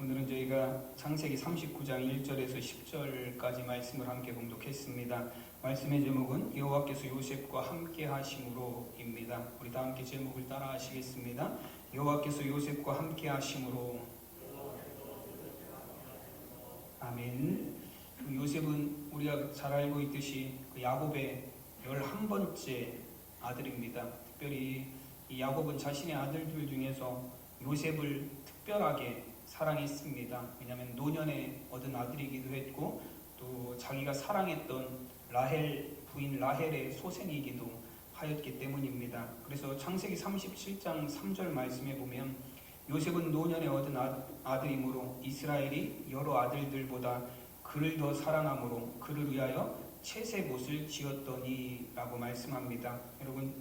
오늘은 저희가 창세기 39장 1절에서 10절까지 말씀을 함께 봉독했습니다. 말씀의 제목은 여호와께서 요셉과 함께 하심으로입니다. 우리 다 함께 제목을 따라 하시겠습니다. 여호와께서 요셉과 함께 하심으로. 아멘. 요셉은 우리가 잘 알고 있듯이 야곱의 11번째 아들입니다. 특별히 이 야곱은 자신의 아들들 중에서 요셉을 특별하게 사랑했습니다. 왜냐하면 노년에 얻은 아들이기도 했고 또 자기가 사랑했던 라헬 부인 라헬의 소생이기도 하였기 때문입니다. 그래서 창세기 37장 3절 말씀에 보면 요셉은 노년에 얻은 아들이므로 이스라엘이 여러 아들들보다 그를 더 사랑함으로 그를 위하여 채색 옷을 지었더니 라고 말씀합니다. 여러분,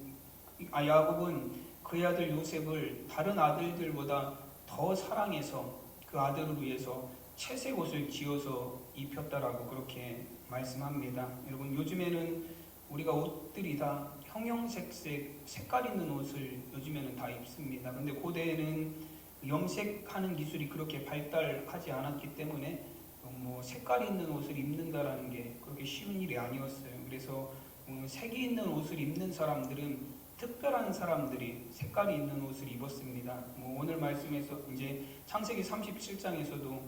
야곱은 그의 아들 요셉을 다른 아들들보다 더 사랑해서 그 아들을 위해서 채색 옷을 지어서 입혔다라고 그렇게 말씀합니다. 여러분, 요즘에는 우리가 옷들이 다 형형색색 색깔 있는 옷을 요즘에는 다 입습니다. 근데 고대에는 염색하는 기술이 그렇게 발달하지 않았기 때문에 색깔이 있는 옷을 입는다라는 게 그렇게 쉬운 일이 아니었어요. 그래서 색이 있는 옷을 입는 사람들은 특별한 사람들이 색깔이 있는 옷을 입었습니다. 오늘 말씀에서 이제 창세기 37장에서도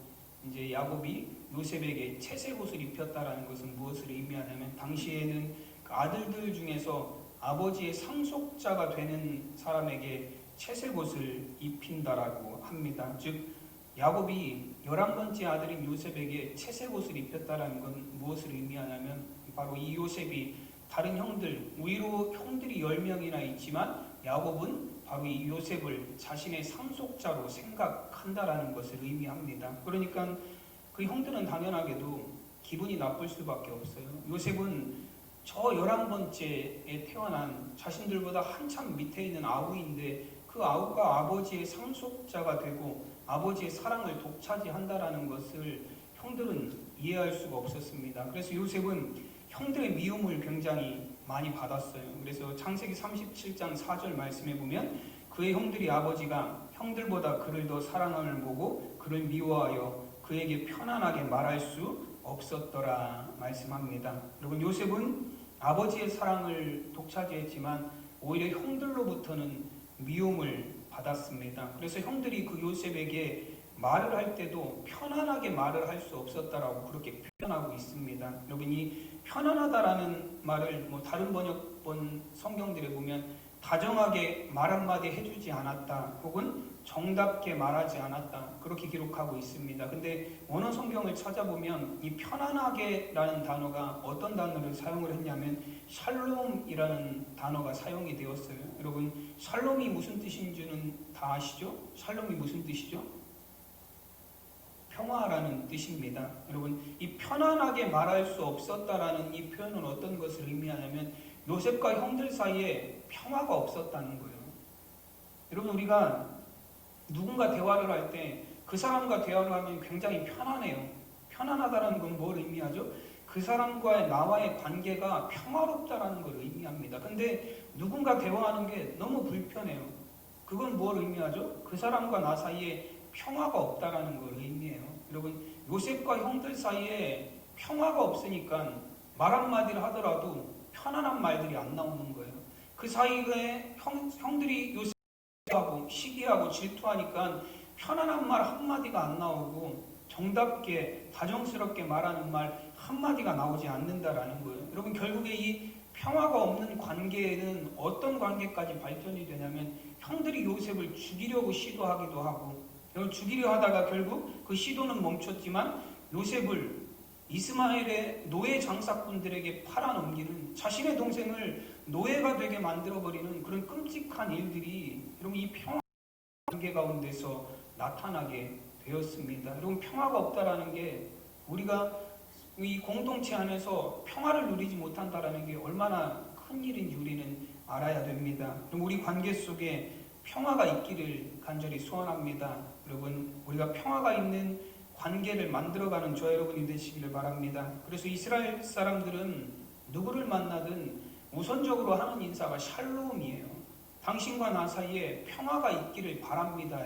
이제 야곱이 요셉에게 채색 옷을 입혔다라는 것은 무엇을 의미하냐면 당시에는 그 아들들 중에서 아버지의 상속자가 되는 사람에게 채색 옷을 입힌다라고 합니다. 즉 야곱이 11번째 아들인 요셉에게 채색 옷을 입혔다라는 건 무엇을 의미하냐면 바로 이 요셉이 다른 형들, 위로 형들이 10명이나 있지만 야곱은 바로 이 요셉을 자신의 상속자로 생각한다라는 것을 의미합니다. 그러니까 그 형들은 당연하게도 기분이 나쁠 수밖에 없어요. 요셉은 저 11번째에 태어난 자신들보다 한참 밑에 있는 아우인데 그 아우가 아버지의 상속자가 되고 아버지의 사랑을 독차지한다라는 것을 형들은 이해할 수가 없었습니다. 그래서 요셉은 형들의 미움을 굉장히 많이 받았어요. 그래서 창세기 37장 4절 말씀에 보면 그의 형들이 아버지가 형들보다 그를 더 사랑함을 보고 그를 미워하여 그에게 편안하게 말할 수 없었더라 말씀합니다. 여러분, 요셉은 아버지의 사랑을 독차지했지만 오히려 형들로부터는 미움을 받았습니다. 그래서 형들이 그 요셉에게 말을 할 때도 편안하게 말을 할 수 없었다라고 그렇게 표현하고 있습니다. 여러분, 이 편안하다라는 말을 다른 번역본 성경들에 보면 다정하게 말 한마디 해주지 않았다 혹은 정답게 말하지 않았다 그렇게 기록하고 있습니다. 근데 원어 성경을 찾아보면 이 편안하게라는 단어가 어떤 단어를 사용을 했냐면 샬롬이라는 단어가 사용이 되었어요. 여러분, 샬롬이 무슨 뜻인지는 다 아시죠? 샬롬이 무슨 뜻이죠? 평화라는 뜻입니다. 여러분, 이 편안하게 말할 수 없었다라는 이 표현은 어떤 것을 의미하냐면 요셉과 형들 사이에 평화가 없었다는 거예요. 여러분, 우리가 누군가 대화를 할 때 그 사람과 대화를 하면 굉장히 편안해요. 편안하다는 건 뭘 의미하죠? 그 사람과의 나와의 관계가 평화롭다라는 걸 의미합니다. 근데 누군가 대화하는 게 너무 불편해요. 그건 뭘 의미하죠? 그 사람과 나 사이에 평화가 없다라는 걸 의미해요. 여러분, 요셉과 형들 사이에 평화가 없으니까 말 한마디를 하더라도 편안한 말들이 안 나오는 거예요. 그 사이에 형들이 요셉하고 시기하고 질투하니까 편안한 말 한마디가 안 나오고 정답게 다정스럽게 말하는 말 한마디가 나오지 않는다라는 거예요. 여러분, 결국에 이 평화가 없는 관계에는 어떤 관계까지 발전이 되냐면 형들이 요셉을 죽이려고 시도하기도 하고 죽이려 하다가 결국 그 시도는 멈췄지만 요셉을 이스마엘의 노예 장사꾼들에게 팔아넘기는, 자신의 동생을 노예가 되게 만들어버리는 그런 끔찍한 일들이 여러분 이 평화 관계 가운데서 나타나게 되었습니다. 여러분, 평화가 없다라는 게 우리가 이 공동체 안에서 평화를 누리지 못한다라는 게 얼마나 큰 일인지 우리는 알아야 됩니다. 그럼 우리 관계 속에 평화가 있기를 간절히 소원합니다. 여러분, 우리가 평화가 있는 관계를 만들어가는 저와 여러분이 되시기를 바랍니다. 그래서 이스라엘 사람들은 누구를 만나든 우선적으로 하는 인사가 샬롬이에요. 당신과 나 사이에 평화가 있기를 바랍니다.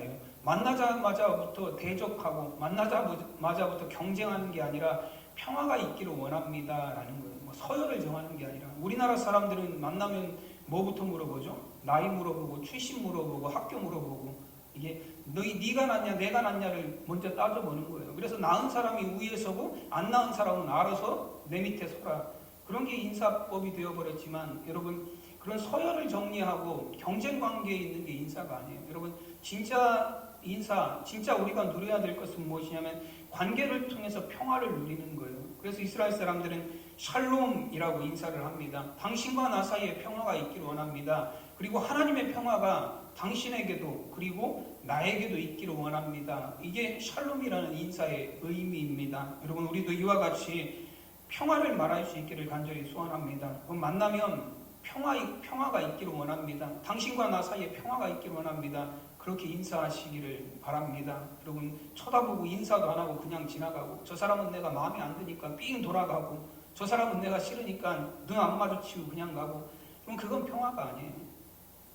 만나자마자부터 대적하고 만나자마자부터 경쟁하는 게 아니라 평화가 있기를 원합니다라는 거예요. 뭐 서열을 정하는 게 아니라 우리나라 사람들은 만나면 뭐부터 물어보죠? 나이 물어보고 출신 물어보고 학교 물어보고 이게 네가 낫냐 내가 낫냐를 먼저 따져보는 거예요. 그래서 나은 사람이 위에 서고 안 나은 사람은 알아서 내 밑에 서라. 그런 게 인사법이 되어버렸지만 여러분 그런 서열을 정리하고 경쟁 관계에 있는 게 인사가 아니에요. 여러분 진짜 인사, 진짜 우리가 누려야 될 것은 무엇이냐면 관계를 통해서 평화를 누리는 거예요. 그래서 이스라엘 사람들은 샬롬이라고 인사를 합니다. 당신과 나 사이에 평화가 있기를 원합니다. 그리고 하나님의 평화가 당신에게도 그리고 나에게도 있기를 원합니다. 이게 샬롬이라는 인사의 의미입니다. 여러분 우리도 이와 같이 평화를 말할 수 있기를 간절히 소원합니다. 만나면 평화가 있기를 원합니다. 당신과 나 사이에 평화가 있기를 원합니다. 그렇게 인사하시기를 바랍니다. 여러분 쳐다보고 인사도 안 하고 그냥 지나가고 저 사람은 내가 마음에 안 드니까 삥 돌아가고 저 사람은 내가 싫으니까 눈 안 마주치고 그냥 가고 그럼 그건 평화가 아니에요.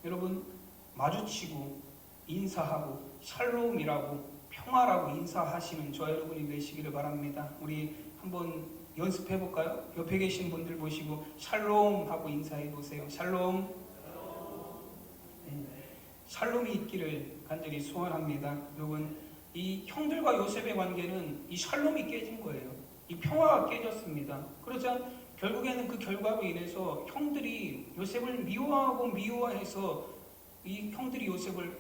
여러분 마주치고 인사하고 샬롬이라고 평화라고 인사하시는 저 여러분이 되시기를 바랍니다. 우리 한번 연습해 볼까요? 옆에 계신 분들 보시고 샬롬 하고 인사해 보세요. 샬롬. 샬롬이 있기를 간절히 소원합니다. 여러분 이 형들과 요셉의 관계는 이 샬롬이 깨진 거예요. 이 평화가 깨졌습니다. 그러자 결국에는 그 결과로 인해서 형들이 요셉을 미워하고 미워해서 이 형들이 요셉을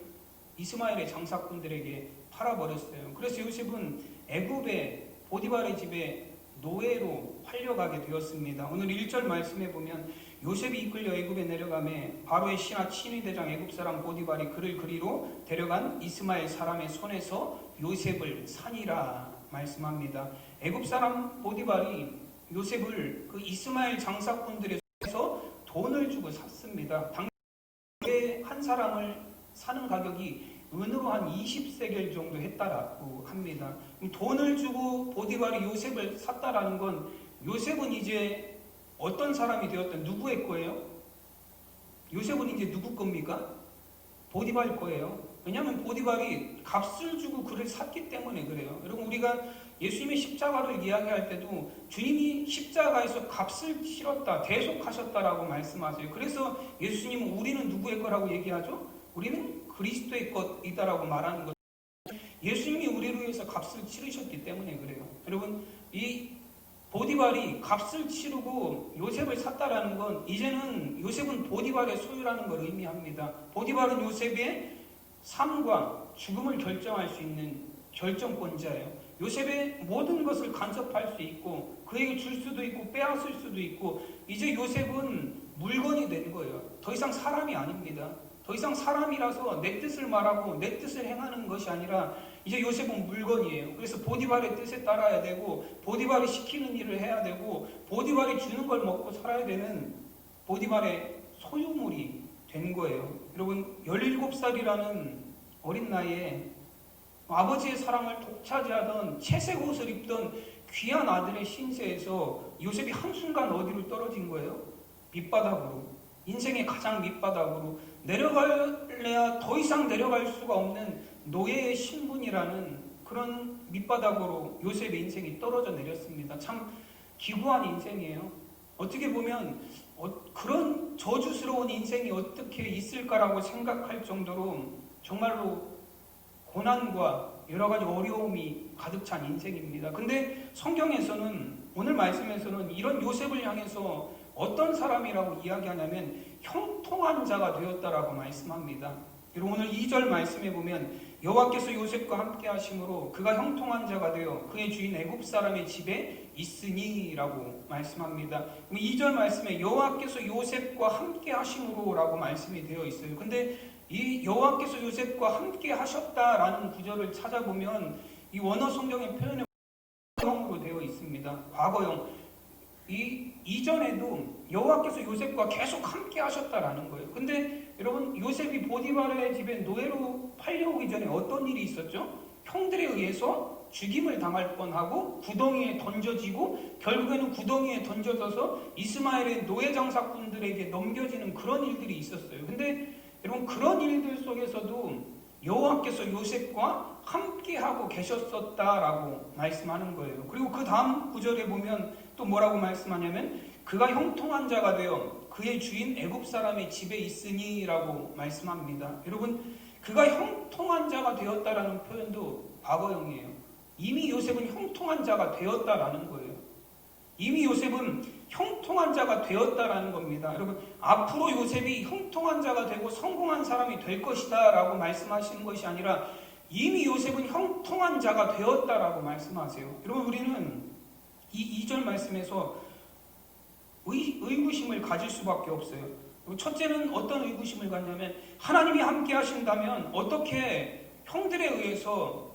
이스마엘의 장사꾼들에게 팔아버렸어요. 그래서 요셉은 애굽의 보디발의 집에 노예로 팔려가게 되었습니다. 오늘 1절 말씀에 보면 요셉이 이끌려 애굽에 내려가매 바로의 신하 친위대장 애굽 사람 보디발이 그를 그리로 데려간 이스마엘 사람의 손에서 요셉을 사니라 말씀합니다. 애굽 사람 보디발이 요셉을 그 이스마엘 장사꾼들의 손에서 돈을 주고 샀습니다. 당시에 한 사람을 사는 가격이 은으로 한 20세겔 정도 했다라고 합니다. 돈을 주고 보디발이 요셉을 샀다라는 건 요셉은 이제 어떤 사람이 되었든 누구의 거예요? 요셉은 이제 누구 겁니까? 보디발 거예요. 왜냐하면 보디발이 값을 주고 그를 샀기 때문에 그래요. 여러분 우리가 예수님의 십자가를 이야기할 때도 주님이 십자가에서 값을 치렀다, 대속하셨다라고 말씀하세요. 그래서 예수님은 우리는 누구의 거라고 얘기하죠? 우리는 그리스도의 것이다라고 말하는 것. 예수님이 우리를 위해서 값을 치르셨기 때문에 그래요. 여러분 이 보디발이 값을 치르고 요셉을 샀다라는 건 이제는 요셉은 보디발의 소유라는 걸 의미합니다. 보디발은 요셉의 삶과 죽음을 결정할 수 있는 결정권자예요. 요셉의 모든 것을 간섭할 수 있고 그에게 줄 수도 있고 빼앗을 수도 있고 이제 요셉은 물건이 된 거예요. 더 이상 사람이 아닙니다. 더 이상 사람이라서 내 뜻을 말하고 내 뜻을 행하는 것이 아니라 이제 요셉은 물건이에요. 그래서 보디발의 뜻에 따라야 되고 보디발이 시키는 일을 해야 되고 보디발이 주는 걸 먹고 살아야 되는 보디발의 소유물이 된 거예요. 여러분 17살이라는 어린 나이에 아버지의 사랑을 독차지하던 채색 옷을 입던 귀한 아들의 신세에서 요셉이 한순간 어디로 떨어진 거예요? 밑바닥으로. 인생의 가장 밑바닥으로 내려갈래야 더 이상 내려갈 수가 없는 노예의 신분이라는 그런 밑바닥으로 요셉의 인생이 떨어져 내렸습니다. 참 기구한 인생이에요. 어떻게 보면 그런 저주스러운 인생이 어떻게 있을까라고 생각할 정도로 정말로 고난과 여러 가지 어려움이 가득 찬 인생입니다. 근데 성경에서는 오늘 말씀에서는 이런 요셉을 향해서 어떤 사람이라고 이야기하냐면 형통한 자가 되었다라고 말씀합니다. 여러분 오늘 2절 말씀에 보면 여호와께서 요셉과 함께 하심으로 그가 형통한 자가 되어 그의 주인 애굽 사람의 집에 있으니라고 말씀합니다. 2절 말씀에 여호와께서 요셉과 함께 하심으로 라고 말씀이 되어 있어요. 근데 이 여호와께서 요셉과 함께 하셨다라는 구절을 찾아보면 이 원어 성경의 표현에 과거형으로 되어 있습니다. 과거형. 이전에도 여호와께서 요셉과 계속 함께 하셨다라는 거예요. 근데 여러분 요셉이 보디발의 집에 노예로 팔려오기 전에 어떤 일이 있었죠? 형들에 의해서 죽임을 당할 뻔하고 구덩이에 던져지고 결국에는 구덩이에 던져져서 이스마엘의 노예 장사꾼들에게 넘겨지는 그런 일들이 있었어요. 근데 여러분 그런 일들 속에서도 여호와께서 요셉과 함께하고 계셨었다라고 말씀하는 거예요. 그리고 그 다음 구절에 보면 또 뭐라고 말씀하냐면 그가 형통한 자가 되어 그의 주인 애굽 사람의 집에 있으니라고 말씀합니다. 여러분, 그가 형통한 자가 되었다라는 표현도 과거형이에요. 이미 요셉은 형통한 자가 되었다라는 거예요. 이미 요셉은 형통한 자가 되었다라는 겁니다. 여러분, 앞으로 요셉이 형통한 자가 되고 성공한 사람이 될 것이다 라고 말씀하시는 것이 아니라 이미 요셉은 형통한 자가 되었다라고 말씀하세요. 여러분, 우리는 이 2절 말씀에서 의구심을 가질 수밖에 없어요. 첫째는 어떤 의구심을 갖냐면 하나님이 함께 하신다면 어떻게 형들에 의해서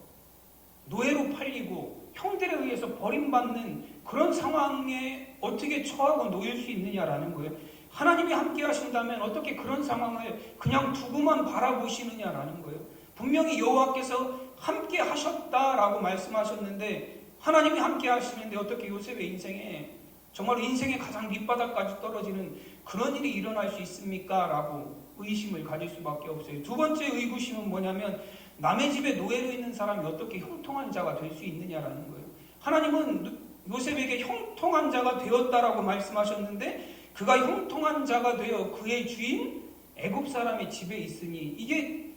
노예로 팔리고 형들에 의해서 버림받는 그런 상황에 어떻게 처하고 놓일 수 있느냐라는 거예요. 하나님이 함께 하신다면 어떻게 그런 상황을 그냥 두고만 바라보시느냐라는 거예요. 분명히 여호와께서 함께 하셨다라고 말씀하셨는데 하나님이 함께 하시는데 어떻게 요셉의 인생에 정말 인생의 가장 밑바닥까지 떨어지는 그런 일이 일어날 수 있습니까? 라고 의심을 가질 수밖에 없어요. 두 번째 의구심은 뭐냐면 남의 집에 노예로 있는 사람이 어떻게 형통한 자가 될 수 있느냐라는 거예요. 하나님은 요셉에게 형통한 자가 되었다라고 말씀하셨는데 그가 형통한 자가 되어 그의 주인 애굽 사람의 집에 있으니 이게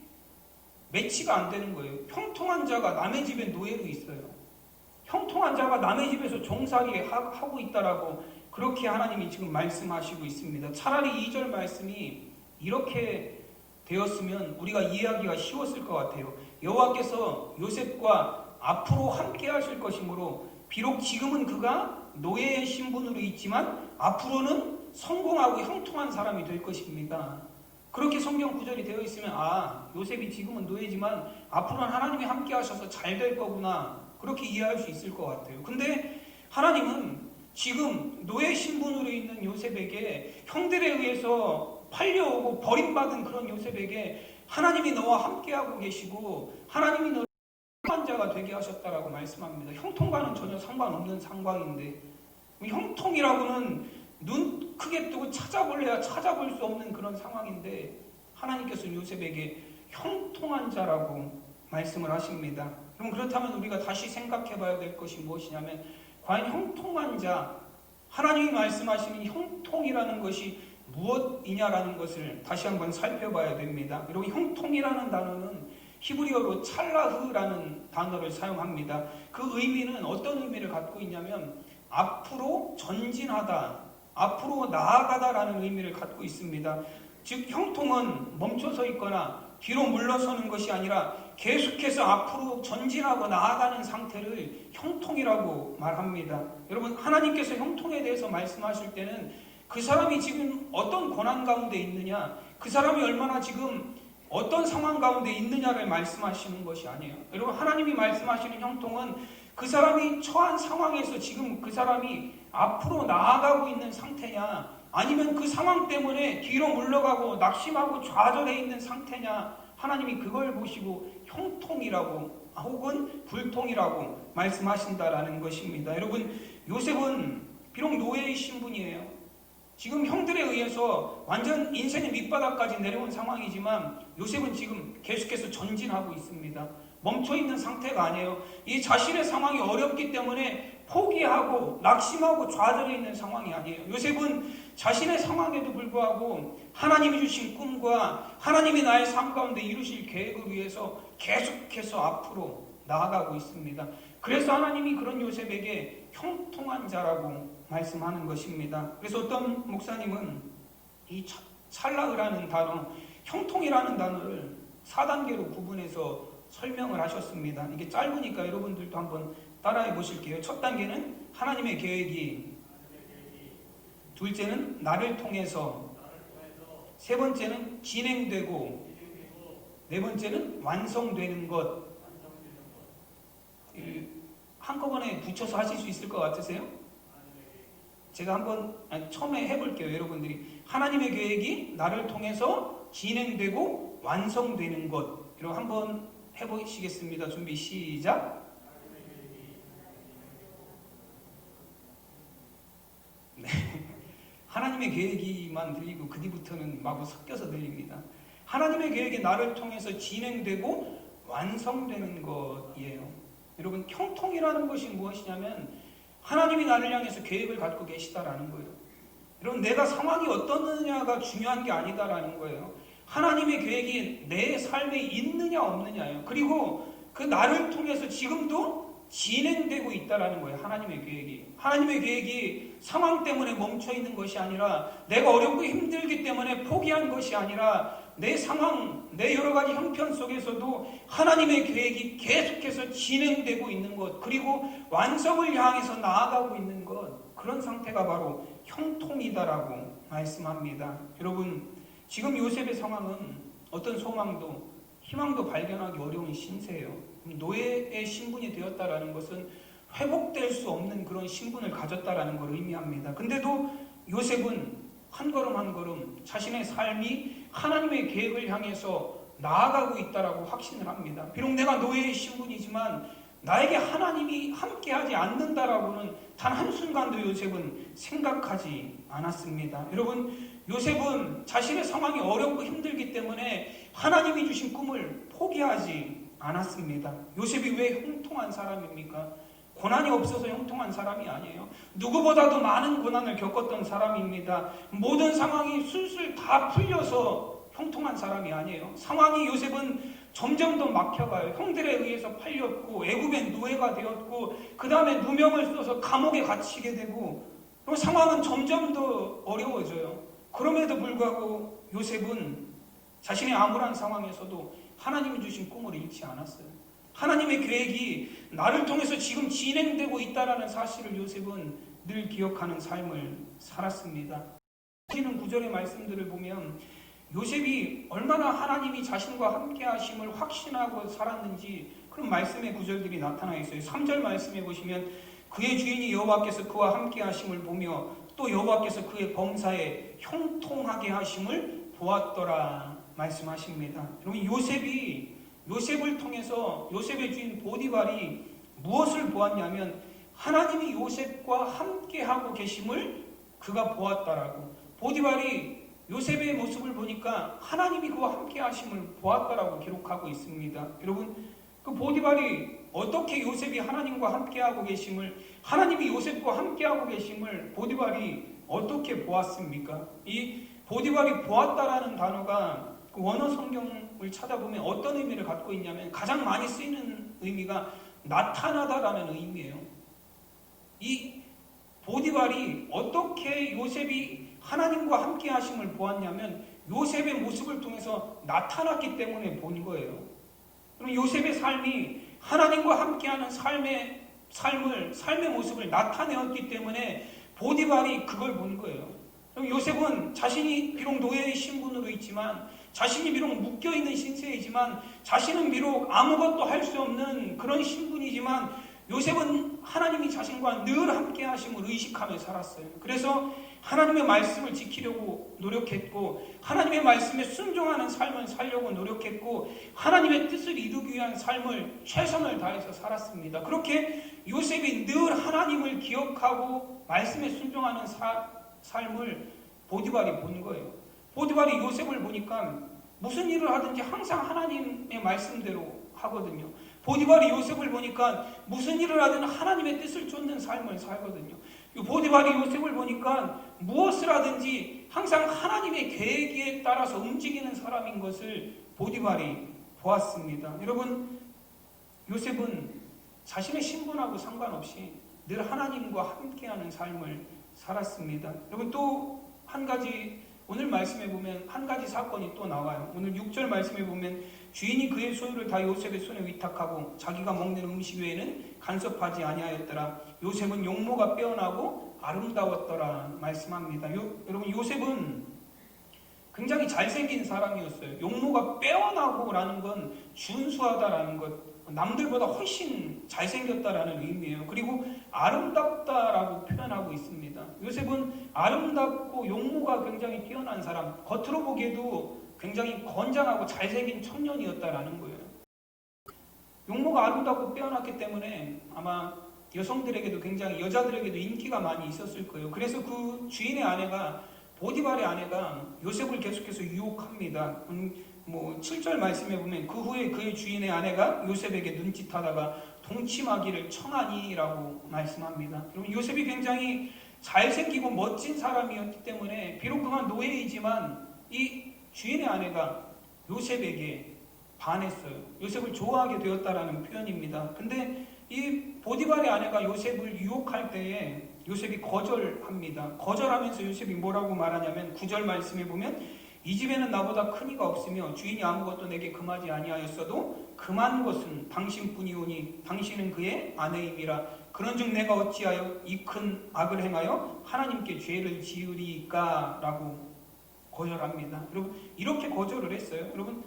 매치가 안 되는 거예요. 형통한 자가 남의 집에 노예로 있어요. 형통한 자가 남의 집에서 종살이 하고 있다라고 그렇게 하나님이 지금 말씀하시고 있습니다. 차라리 2절 말씀이 이렇게 되었으면 우리가 이해하기가 쉬웠을 것 같아요. 여호와께서 요셉과 앞으로 함께 하실 것이므로 비록 지금은 그가 노예의 신분으로 있지만 앞으로는 성공하고 형통한 사람이 될 것입니다. 그렇게 성경 구절이 되어 있으면 요셉이 지금은 노예지만 앞으로는 하나님이 함께 하셔서 잘 될 거구나 그렇게 이해할 수 있을 것 같아요. 근데 하나님은 지금 노예 신분으로 있는 요셉에게 형들에 의해서 팔려오고 버림받은 그런 요셉에게 하나님이 너와 함께하고 계시고 하나님이 너를 형통한 자가 되게 하셨다라고 말씀합니다. 형통과는 전혀 상관없는 상황인데 형통이라고는 눈 크게 뜨고 찾아볼래야 찾아볼 수 없는 그런 상황인데 하나님께서 요셉에게 형통한 자라고 말씀을 하십니다. 그럼 그렇다면 우리가 다시 생각해 봐야 될 것이 무엇이냐면 과연 형통한 자, 하나님이 말씀하시는 형통이라는 것이 무엇이냐라는 것을 다시 한번 살펴봐야 됩니다. 여러분, 형통이라는 단어는 히브리어로 찰라흐라는 단어를 사용합니다. 그 의미는 어떤 의미를 갖고 있냐면 앞으로 전진하다, 앞으로 나아가다라는 의미를 갖고 있습니다. 즉 형통은 멈춰서 있거나 뒤로 물러서는 것이 아니라 계속해서 앞으로 전진하고 나아가는 상태를 형통이라고 말합니다. 여러분, 하나님께서 형통에 대해서 말씀하실 때는 그 사람이 지금 어떤 고난 가운데 있느냐, 그 사람이 얼마나 지금 어떤 상황 가운데 있느냐를 말씀하시는 것이 아니에요. 여러분, 하나님이 말씀하시는 형통은 그 사람이 처한 상황에서 지금 그 사람이 앞으로 나아가고 있는 상태냐, 아니면 그 상황 때문에 뒤로 물러가고 낙심하고 좌절해 있는 상태냐, 하나님이 그걸 보시고 형통이라고 혹은 불통이라고 말씀하신다라는 것입니다. 여러분, 요셉은 비록 노예의 신분이에요. 지금 형들에 의해서 완전 인생의 밑바닥까지 내려온 상황이지만 요셉은 지금 계속해서 전진하고 있습니다. 멈춰있는 상태가 아니에요. 이 자신의 상황이 어렵기 때문에 포기하고 낙심하고 좌절해 있는 상황이 아니에요. 요셉은 자신의 상황에도 불구하고 하나님이 주신 꿈과 하나님이 나의 삶 가운데 이루실 계획을 위해서 계속해서 앞으로 나아가고 있습니다. 그래서 하나님이 그런 요셉에게 형통한 자라고 말씀하는 것입니다. 그래서 어떤 목사님은 이 찰라흐라는 단어, 형통이라는 단어를 4단계로 구분해서 설명을 하셨습니다. 이게 짧으니까 여러분들도 한번 따라해 보실게요. 첫 단계는 하나님의 계획이, 둘째는 나를 통해서, 세 번째는 진행되고, 네 번째는 완성되는 것. 한꺼번에 붙여서 하실 수 있을 것 같으세요? 제가 한번 처음에 해볼게요. 여러분들이 하나님의 계획이 나를 통해서 진행되고 완성되는 것, 이렇게 한번 해보시겠습니다. 준비 시작. 네. 하나님의 계획이만 들리고 그 뒤부터는 마구 섞여서 들립니다. 하나님의 계획이 나를 통해서 진행되고 완성되는 것이에요. 여러분, 형통이라는 것이 무엇이냐면 하나님이 나를 향해서 계획을 갖고 계시다라는 거예요. 여러분, 내가 상황이 어떠느냐가 중요한 게 아니다라는 거예요. 하나님의 계획이 내 삶에 있느냐 없느냐예요. 그리고 그 나를 통해서 지금도 진행되고 있다라는 거예요. 하나님의 계획이 상황 때문에 멈춰 있는 것이 아니라, 내가 어렵고 힘들기 때문에 포기한 것이 아니라, 내 상황, 내 여러 가지 형편 속에서도 하나님의 계획이 계속해서 진행되고 있는 것, 그리고 완성을 향해서 나아가고 있는 것, 그런 상태가 바로 형통이다라고 말씀합니다. 여러분, 지금 요셉의 상황은 어떤 소망도 희망도 발견하기 어려운 신세예요. 노예의 신분이 되었다라는 것은 회복될 수 없는 그런 신분을 가졌다라는 걸 의미합니다. 근데도 요셉은 한 걸음 한 걸음 자신의 삶이 하나님의 계획을 향해서 나아가고 있다라고 확신을 합니다. 비록 내가 노예의 신분이지만 나에게 하나님이 함께하지 않는다라고는 단 한순간도 요셉은 생각하지 않았습니다. 여러분, 요셉은 자신의 상황이 어렵고 힘들기 때문에 하나님이 주신 꿈을 포기하지 않았습니다. 요셉이 왜 형통한 사람입니까? 고난이 없어서 형통한 사람이 아니에요. 누구보다도 많은 고난을 겪었던 사람입니다. 모든 상황이 술술 다 풀려서 형통한 사람이 아니에요. 상황이 요셉은 점점 더 막혀가요. 형들에 의해서 팔렸고 애굽의 노예가 되었고 그 다음에 누명을 써서 감옥에 갇히게 되고, 그리고 상황은 점점 더 어려워져요. 그럼에도 불구하고 요셉은 자신의 암울한 상황에서도 하나님이 주신 꿈을 잃지 않았어요. 하나님의 계획이 나를 통해서 지금 진행되고 있다는 사실을 요셉은 늘 기억하는 삶을 살았습니다. 이는 구절의 말씀들을 보면 요셉이 얼마나 하나님이 자신과 함께 하심을 확신하고 살았는지 그런 말씀의 구절들이 나타나 있어요. 3절 말씀에 보시면 그의 주인이 여호와께서 그와 함께 하심을 보며 또 여호와께서 그의 범사에 형통하게 하심을 보았더라 말씀하십니다. 여러분, 요셉을 통해서 요셉의 주인 보디발이 무엇을 보았냐면 하나님이 요셉과 함께하고 계심을 그가 보았다라고. 보디발이 요셉의 모습을 보니까 하나님이 그와 함께 하심을 보았다라고 기록하고 있습니다. 여러분, 그 보디발이 어떻게 요셉이 하나님과 함께하고 계심을, 하나님이 요셉과 함께하고 계심을 보디발이 어떻게 보았습니까? 이 보디발이 보았다라는 단어가 그 원어 성경을 찾아보면 어떤 의미를 갖고 있냐면 가장 많이 쓰이는 의미가 나타나다라는 의미예요. 이 보디발이 어떻게 요셉이 하나님과 함께 하심을 보았냐면 요셉의 모습을 통해서 나타났기 때문에 본 거예요. 그럼 요셉의 삶이 하나님과 함께하는 삶의 모습을 나타내었기 때문에 보디발이 그걸 본 거예요. 그럼 요셉은 자신이 비록 노예의 신분으로 있지만, 자신이 비록 묶여있는 신세이지만, 자신은 비록 아무것도 할 수 없는 그런 신분이지만 요셉은 하나님이 자신과 늘 함께 하심을 의식하며 살았어요. 그래서 하나님의 말씀을 지키려고 노력했고 하나님의 말씀에 순종하는 삶을 살려고 노력했고 하나님의 뜻을 이루기 위한 삶을 최선을 다해서 살았습니다. 그렇게 요셉이 늘 하나님을 기억하고 말씀에 순종하는 삶을 보디발이 본 거예요. 보디발이 요셉을 보니까 무슨 일을 하든지 항상 하나님의 말씀대로 하거든요. 보디발이 요셉을 보니까 무슨 일을 하든 하나님의 뜻을 쫓는 삶을 살거든요. 보디발이 요셉을 보니까 무엇을 하든지 항상 하나님의 계획에 따라서 움직이는 사람인 것을 보디발이 보았습니다. 여러분, 요셉은 자신의 신분하고 상관없이 늘 하나님과 함께하는 삶을 살았습니다. 여러분, 또 한 가지 오늘 말씀에 보면 한 가지 사건이 또 나와요. 오늘 6절 말씀에 보면 주인이 그의 소유를 다 요셉의 손에 위탁하고 자기가 먹는 음식 외에는 간섭하지 아니하였더라. 요셉은 용모가 빼어나고 아름다웠더라 말씀합니다. 여러분, 요셉은 굉장히 잘생긴 사람이었어요. 용모가 빼어나고라는 건 준수하다라는 것, 남들보다 훨씬 잘생겼다라는 의미예요. 그리고 아름답다라고 표현하고 있습니다. 요셉은 아름답고 용모가 굉장히 뛰어난 사람, 겉으로 보기에도 굉장히 건장하고 잘생긴 청년이었다라는 거예요. 용모가 아름답고 빼어났기 때문에 아마 여성들에게도 굉장히, 여자들에게도 인기가 많이 있었을 거예요. 그래서 그 주인의 아내가, 보디발의 아내가 요셉을 계속해서 유혹합니다. 7절 말씀에 보면 그 후에 그의 주인의 아내가 요셉에게 눈짓하다가 동침하기를 청하니라고 말씀합니다. 여러분, 요셉이 굉장히 잘생기고 멋진 사람이었기 때문에 비록 그가 노예이지만 이 주인의 아내가 요셉에게 반했어요. 요셉을 좋아하게 되었다라는 표현입니다. 근데 이 보디발의 아내가 요셉을 유혹할 때에 요셉이 거절합니다. 거절하면서 요셉이 뭐라고 말하냐면 9절 말씀에 보면 이 집에는 나보다 큰 이가 없으며 주인이 아무것도 내게 금하지 아니하였어도 금한 것은 당신뿐이오니 당신은 그의 아내임이라. 그런즉 내가 어찌하여 이 큰 악을 행하여 하나님께 죄를 지으리까? 라고 거절합니다. 여러분, 이렇게 거절을 했어요. 여러분,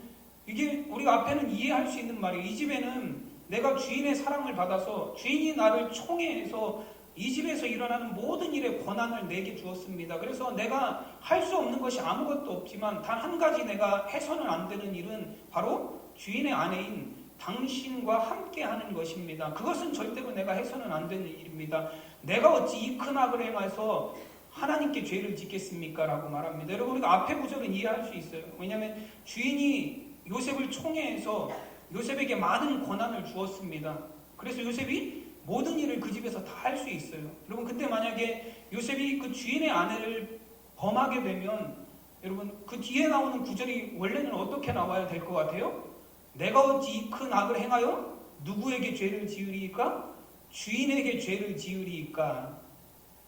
이게 우리가 앞에는 이해할 수 있는 말이에요. 이 집에는 내가 주인의 사랑을 받아서 주인이 나를 총애해서 이 집에서 일어나는 모든 일에 권한을 내게 주었습니다. 그래서 내가 할 수 없는 것이 아무것도 없지만 단 한 가지 내가 해서는 안 되는 일은 바로 주인의 아내인 당신과 함께 하는 것입니다. 그것은 절대로 내가 해서는 안 되는 일입니다. 내가 어찌 이 큰 악을 행해서 하나님께 죄를 짓겠습니까? 라고 말합니다. 여러분, 우리가 앞에 구절은 이해할 수 있어요. 왜냐하면 주인이 요셉을 총애해서 요셉에게 많은 권한을 주었습니다. 그래서 요셉이 모든 일을 그 집에서 다 할 수 있어요. 여러분, 근데 만약에 요셉이 그 주인의 아내를 범하게 되면 여러분, 그 뒤에 나오는 구절이 원래는 어떻게 나와야 될 것 같아요? 내가 어찌 이 큰 악을 행하여 누구에게 죄를 지으리이까? 주인에게 죄를 지으리이까?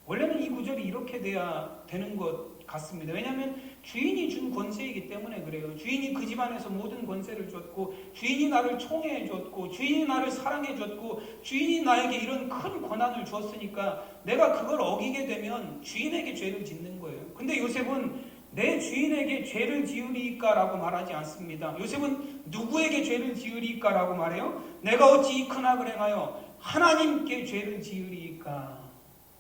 원래는 이 구절이 이렇게 돼야 되는 것 같습니다. 왜냐하면 주인이 준 권세이기 때문에 그래요. 주인이 그 집안에서 모든 권세를 줬고, 주인이 나를 총애해 줬고, 주인이 나를 사랑해 줬고, 주인이 나에게 이런 큰 권한을 주었으니까 내가 그걸 어기게 되면 주인에게 죄를 짓는 거예요. 근데 요셉은 내 주인에게 죄를 지으리까? 라고 말하지 않습니다. 요셉은 누구에게 죄를 지으리까? 라고 말해요. 내가 어찌 이 큰 악을 행하여 하나님께 죄를 지으리까?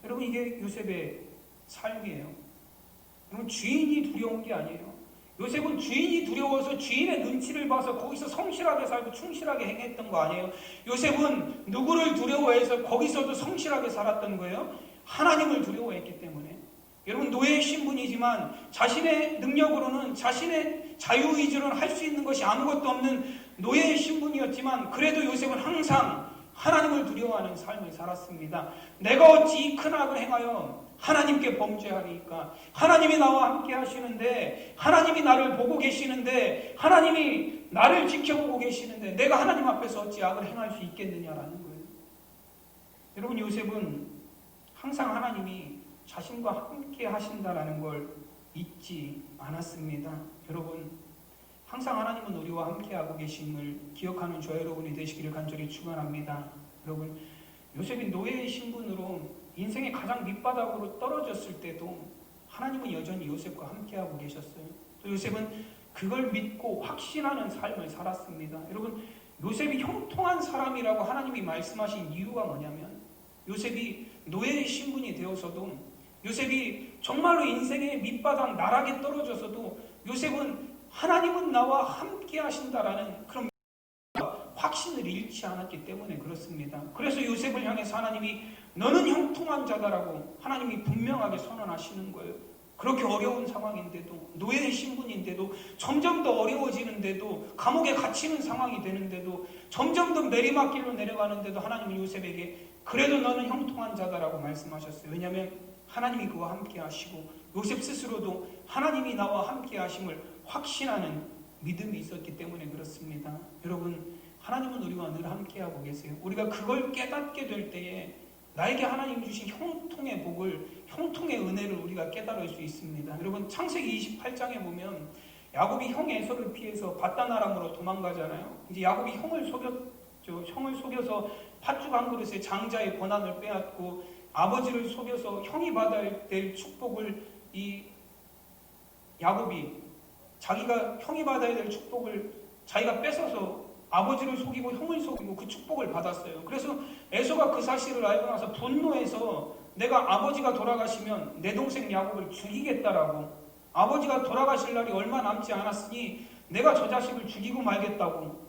여러분, 이게 요셉의 삶이에요. 여러분, 주인이 두려운 게 아니에요. 요셉은 주인이 두려워서 주인의 눈치를 봐서 거기서 성실하게 살고 충실하게 행했던 거 아니에요. 요셉은 누구를 두려워해서 거기서도 성실하게 살았던 거예요. 하나님을 두려워했기 때문에. 여러분, 노예의 신분이지만 자신의 능력으로는, 자신의 자유의지로는 할 수 있는 것이 아무것도 없는 노예의 신분이었지만 그래도 요셉은 항상 하나님을 두려워하는 삶을 살았습니다. 내가 어찌 이 큰 악을 행하여 하나님께 범죄하리까? 하나님이 나와 함께 하시는데, 하나님이 나를 보고 계시는데, 하나님이 나를 지켜보고 계시는데 내가 하나님 앞에서 어찌 악을 행할 수 있겠느냐라는 거예요. 여러분, 요셉은 항상 하나님이 자신과 함께 하신다라는 걸 잊지 않았습니다. 여러분, 항상 하나님은 우리와 함께하고 계심을 기억하는 저 여러분이 되시기를 간절히 축원합니다. 여러분, 요셉이 노예의 신분으로 인생의 가장 밑바닥으로 떨어졌을 때도 하나님은 여전히 요셉과 함께하고 계셨어요. 또 요셉은 그걸 믿고 확신하는 삶을 살았습니다. 여러분, 요셉이 형통한 사람이라고 하나님이 말씀하신 이유가 뭐냐면, 요셉이 노예의 신분이 되어서도, 요셉이 정말로 인생의 밑바닥 나락에 떨어져서도 요셉은 하나님은 나와 함께 하신다라는 그런 확신을 잃지 않았기 때문에 그렇습니다. 그래서 요셉을 향해서 하나님이 너는 형통한 자다라고 하나님이 분명하게 선언하시는 거예요. 그렇게 어려운 상황인데도, 노예의 신분인데도, 점점 더 어려워지는데도, 감옥에 갇히는 상황이 되는데도, 점점 더 내리막길로 내려가는데도 하나님은 요셉에게 그래도 너는 형통한 자다라고 말씀하셨어요. 왜냐하면 하나님이 그와 함께 하시고 요셉 스스로도 하나님이 나와 함께 하심을 확신하는 믿음이 있었기 때문에 그렇습니다. 여러분, 하나님은 우리와 늘 함께하고 계세요. 우리가 그걸 깨닫게 될 때에 나에게 하나님 주신 형통의 복을, 형통의 은혜를 우리가 깨달을 수 있습니다. 여러분, 창세기 28장에 보면 야곱이 형 에서를 피해서 밧단 아람으로 도망가잖아요. 이제 야곱이 형을 속였죠. 형을 속여서 팥죽 한 그릇에 장자의 권한을 빼앗고 아버지를 속여서 형이 받아야 될 축복을 이 야곱이 자기가 형이 받아야 될 축복을 자기가 뺏어서 아버지를 속이고 형을 속이고 그 축복을 받았어요. 그래서 에서가 그 사실을 알고 나서 분노해서 내가 아버지가 돌아가시면 내 동생 야곱을 죽이겠다라고, 아버지가 돌아가실 날이 얼마 남지 않았으니 내가 저 자식을 죽이고 말겠다고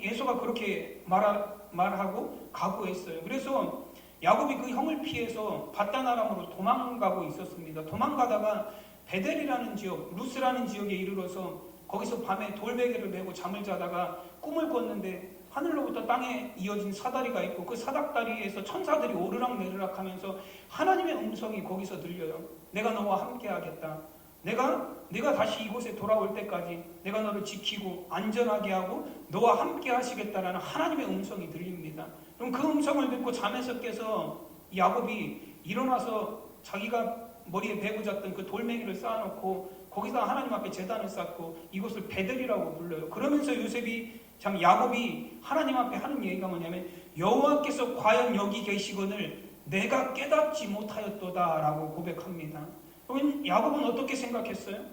에서가 그렇게 말하고 각오했어요. 그래서 야곱이 그 형을 피해서 밧단 아람으로 도망가고 있었습니다. 도망가다가 베델이라는 지역, 루스라는 지역에 이르러서 거기서 밤에 돌베개를 메고 잠을 자다가 꿈을 꿨는데 하늘로부터 땅에 이어진 사다리가 있고 그 사닥다리에서 천사들이 오르락내리락 하면서 하나님의 음성이 거기서 들려요. 내가 너와 함께 하겠다. 네가 다시 이곳에 돌아올 때까지 내가 너를 지키고 안전하게 하고 너와 함께 하시겠다라는 하나님의 음성이 들립니다. 그럼 그 음성을 듣고 잠에서 깨서 야곱이 일어나서 자기가 머리에 베고 잤던 그 돌멩이를 쌓아놓고 거기다 하나님 앞에 제단을 쌓고 이곳을 베델이라고 불러요. 그러면서 야곱이 하나님 앞에 하는 얘기가 뭐냐면 여호와께서 과연 여기 계시거늘 내가 깨닫지 못하였도다라고 고백합니다. 그러면 야곱은 어떻게 생각했어요?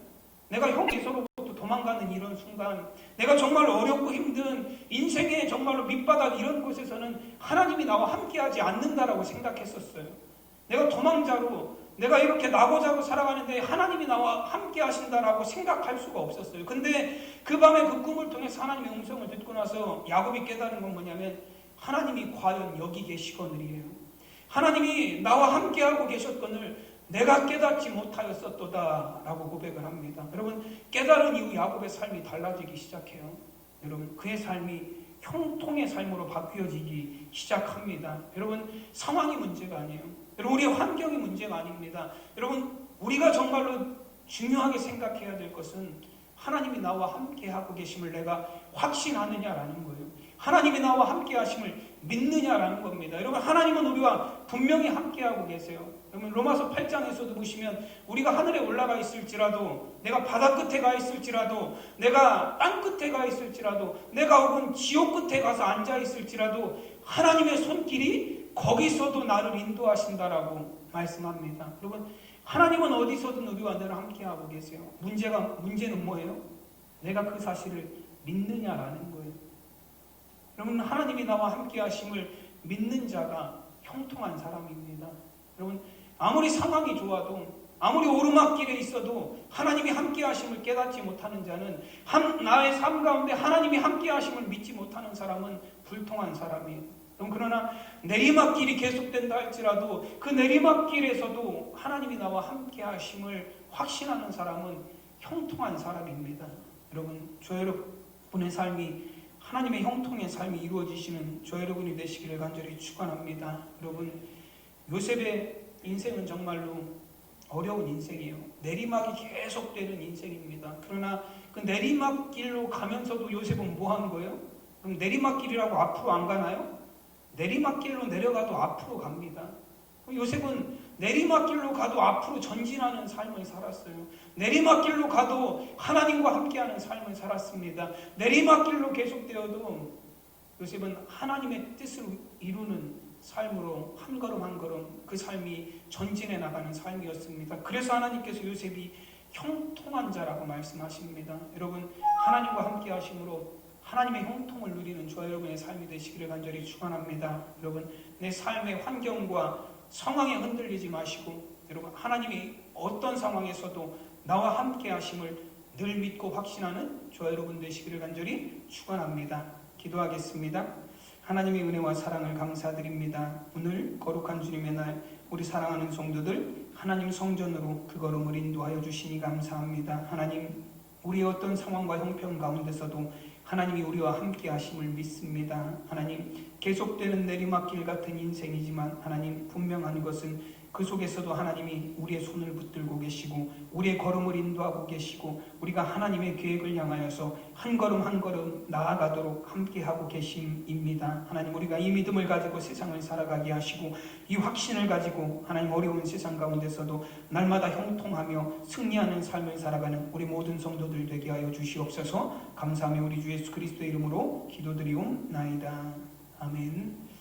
내가 형에서로부터 도망가는 이런 순간, 내가 정말 어렵고 힘든 인생의 정말로 밑바닥 이런 곳에서는 하나님이 나와 함께하지 않는다라고 생각했었어요. 내가 도망자로 내가 이렇게 나고자고 살아가는데 하나님이 나와 함께 하신다라고 생각할 수가 없었어요. 근데 그 밤에 그 꿈을 통해서 하나님의 음성을 듣고 나서 야곱이 깨달은 건 뭐냐면 하나님이 과연 여기 계시거늘이에요. 하나님이 나와 함께하고 계셨거늘 내가 깨닫지 못하였었도다 라고 고백을 합니다. 여러분, 깨달은 이후 야곱의 삶이 달라지기 시작해요. 여러분, 그의 삶이 형통의 삶으로 바뀌어지기 시작합니다. 여러분, 상황이 문제가 아니에요. 여러분, 우리의 환경이 문제가 아닙니다. 여러분, 우리가 정말로 중요하게 생각해야 될 것은 하나님이 나와 함께하고 계심을 내가 확신하느냐라는 거예요. 하나님이 나와 함께하심을 믿느냐라는 겁니다. 여러분, 하나님은 우리와 분명히 함께하고 계세요. 여러분, 로마서 8장에서도 보시면 우리가 하늘에 올라가 있을지라도, 내가 바다 끝에 가 있을지라도, 내가 땅 끝에 가 있을지라도, 내가 혹은 지옥 끝에 가서 앉아 있을지라도 하나님의 손길이 거기서도 나를 인도하신다라고 말씀합니다. 여러분, 하나님은 어디서든 우리와 늘 함께하고 계세요. 문제는 뭐예요? 내가 그 사실을 믿느냐라는 거예요. 여러분, 하나님이 나와 함께하심을 믿는 자가 형통한 사람입니다. 여러분, 아무리 상황이 좋아도, 아무리 오르막길에 있어도 하나님이 함께하심을 깨닫지 못하는 자는, 나의 삶 가운데 하나님이 함께하심을 믿지 못하는 사람은 불통한 사람이에요. 그러나 내리막길이 계속된다 할지라도 그 내리막길에서도 하나님이 나와 함께하심을 확신하는 사람은 형통한 사람입니다. 여러분, 저 여러분의 삶이 하나님의 형통의 삶이 이루어지시는 저 여러분이 되시기를 간절히 축원합니다. 여러분, 요셉의 인생은 정말로 어려운 인생이에요. 내리막이 계속되는 인생입니다. 그러나 그 내리막길로 가면서도 요셉은 뭐 한 거예요? 그럼 내리막길이라고 앞으로 안 가나요? 내리막길로 내려가도 앞으로 갑니다. 요셉은 내리막길로 가도 앞으로 전진하는 삶을 살았어요. 내리막길로 가도 하나님과 함께하는 삶을 살았습니다. 내리막길로 계속되어도 요셉은 하나님의 뜻을 이루는 삶으로 한 걸음 한 걸음 그 삶이 전진해 나가는 삶이었습니다. 그래서 하나님께서 요셉이 형통한 자라고 말씀하십니다. 여러분, 하나님과 함께 하심으로 하나님의 형통을 누리는 저와 여러분의 삶이 되시기를 간절히 축원합니다. 여러분, 내 삶의 환경과 상황에 흔들리지 마시고, 여러분, 하나님이 어떤 상황에서도 나와 함께 하심을 늘 믿고 확신하는 저와 여러분 되시기를 간절히 축원합니다. 기도하겠습니다. 하나님의 은혜와 사랑을 감사드립니다. 오늘 거룩한 주님의 날 우리 사랑하는 성도들 하나님 성전으로 그 걸음을 인도하여 주시니 감사합니다. 하나님, 우리의 어떤 상황과 형편 가운데서도 하나님이 우리와 함께 하심을 믿습니다. 하나님, 계속되는 내리막길 같은 인생이지만 하나님, 분명한 것은 그 속에서도 하나님이 우리의 손을 붙들고 계시고 우리의 걸음을 인도하고 계시고 우리가 하나님의 계획을 향하여서 한 걸음 한 걸음 나아가도록 함께하고 계심입니다. 하나님, 우리가 이 믿음을 가지고 세상을 살아가게 하시고 이 확신을 가지고 하나님, 어려운 세상 가운데서도 날마다 형통하며 승리하는 삶을 살아가는 우리 모든 성도들 되게 하여 주시옵소서. 감사하며 우리 주 예수 그리스도의 이름으로 기도드리옵나이다. 아멘.